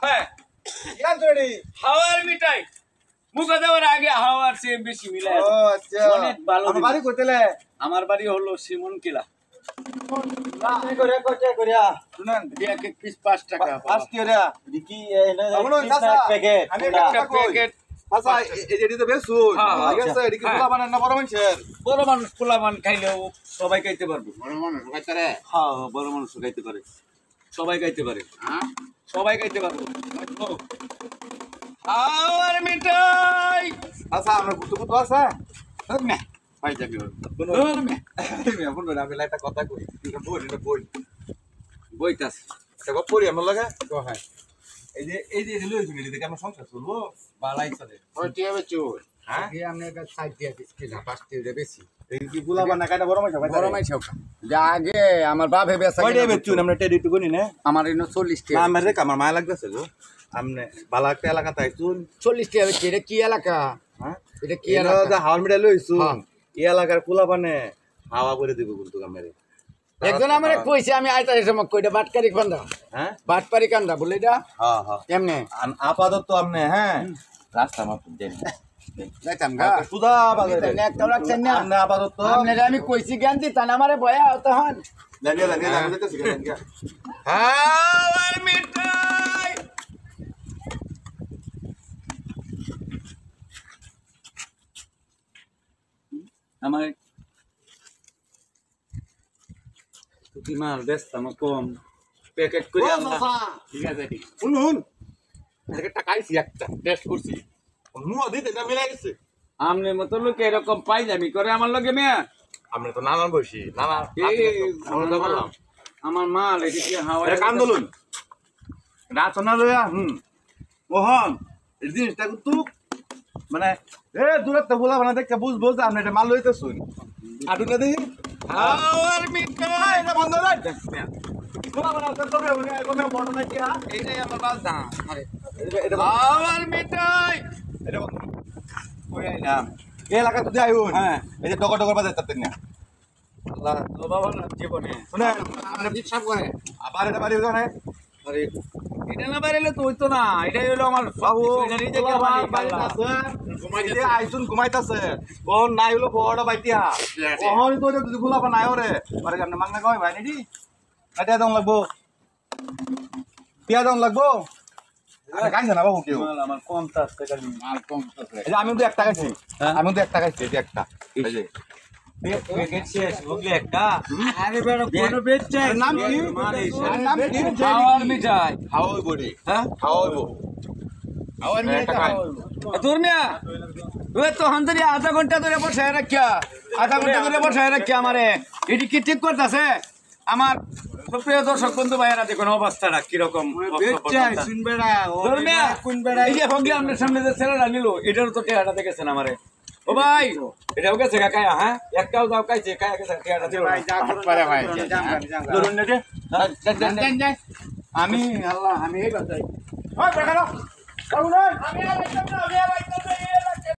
হ্যাঁ হাওয়ার মিঠাই মুখে দেওয়ার আগে হাওয়ার চেয়ে বেশি মিলাই অনেক ভালো। বাড়ি কোথায়? আমার বাড়ি হলো সিমন কিলা। এক পিস 5 টাকা। বড় মানুষ পোলাপান খাইলেও সবাই খাইতে পারবে। হ্যাঁ বড় মানুষ খাইতে পারে, সবাই খাইতে পারে, সবাই খাইতে পারবে। হাওয়ার মিঠাই আচ্ছা আমরা কুতু কুতু আছে না ভাই যাবি আমি একটা কথা কই বই বইতাস এটা পড়ি আমার লাগে এই যে লই শুনি দেখে আমার সংসার চলবো বালাই চলে হ্যাঁ আমি এটা 60 টাকা পিস কিনা 5 টাকা বেশি এই কি গুলা বানা কাটা বড় মাছ বড় মাছ যা আগে আমার বাপে বেচা কয়টা বেচুন আমরা টেডি টু গনি না আমার এনো 40 না টাকা আমার রে আমার মায়া লাগতেছে গো আমনে বালা একটা এলাকা তাইছুন 40 টাকা বেচি এটা কি এলাকা হ্যাঁ এটা কি এটা এলাকা হাওয়ার মিঠাই লইছুন হ্যাঁ। এই এলাকার পোলা বানে হাওয়া করে দিব কিন্তু আমারে একজন আমারে কইছে আমি আইতার সময় কইটা বাটকারি কান্দা হ্যাঁ বাটপারি কান্দা বলে এটা হ্যাঁ হ্যাঁ এমনে আপাতত আমনে হ্যাঁ রাস্তা মাপ দেন যাইতাম গা সুদা বাজারে একটা রাখছেন না আমনে আপাতত আমনে আমি কইছি জ্ঞান দিতান আমারে ভয়া তখন লাগিয়ে যেতেছি লাগিয়ে হাওয়ার মিঠাই আমার তুই মাল ব্যস্ত আমার কম প্যাকেট করে আনলাম। ঠিক আছে ঠিক শুনুন এটা টাকা আইছি একটা টেস্ট করছি নুয়া দিতে না মিলাই গেছে আমনের মতো লোক এরকম পাইজামি করে আমার লগে মেয়া আমরা তো নানান বসি নানা আমরা তো বললাম আমার মাল এদিকে হাওয়া এটা আন্দোলন রাচনা লয়া ওহন এই জিনিসটা কিন্তু মানে দূরের তো বলা বানা দেখতে বুঝবো যে আপনি এটা মাল লইতে শুন আটুটা দেখি হাওয়ার মিঠাই এটা বন্ধ রাখ বলা বানা তো তবে উনি কোনো বড় না কি এইটাই আমার বাস দা আরে এটা হাওয়ার মিঠাই এটা বন্ধ কই আইলাম এই এলাকা তো আইউন হ্যাঁ এই যে টকা টকা বাজে তাতে না আল্লাহ তো বাবা না জীবনে শুনে আমরা বিশ্বাস করে আবার এটা বাড়ি জানে আরে এটা না বাইরে তো হইতো না এটাই হলো আমার বাবু এটারই দেখে আমার বাড়িতে পাল্লা। আছে আইসুন ঘুমাইতাছে ও নাই হলো বড় বাইতিয়া ওহন তো যদি গুলাবা নাই ওরে আরে আপনি মাংনা কই ভাই নাকি এটা দাম লাগবো পিয়া দাম লাগবো আরে কাইছে না বাবু কেউ মাল আমার 50 টাকা দিন মাল কম তো এই যে আমি তো 1 টাকা খাইছি আমি তো 1 টাকা খাইছি এটা একটা এই যে প্যাকেট শেষ বুঝলি একটা আরে বেড়া কোন বেচছে নাম কি নাম কি হাওয়ার মিঠাই হাওয়াই বড়ি হ্যাঁ হাওয়াইবো আওয়ার মেয়ে টাকা তোর মিয়া ওই তো হান্তরি আধা ঘন্টা ধরে বসায় রাখিয়া আধা ঘন্টা ধরে বসায় রাখিয়া আমারে এটি কি ঠিক করতেছে আমার সুপ্রিয় দর্শক বন্ধু ভাইয়েরা দেখুন অবস্থাটা কিরকম শুন বেড়া তোর মিয়া কোন বেড়া এই যে ভঙ্গি আপনার সামনে যে ছেলেরা নিল এটারও তো টেহাটা দেখেছেন আমারে ও ভাই এটাও গেছে কাকায়া হ্যাঁ একটাও দাও কাইছে কায়া গেছে টেহাটা দিল ভাই যা করে ভাই ধরুন না যে আমি আল্লাহ আমি এই বাতাই ওই বেটা আমি আর একদম না আমি আর একদম না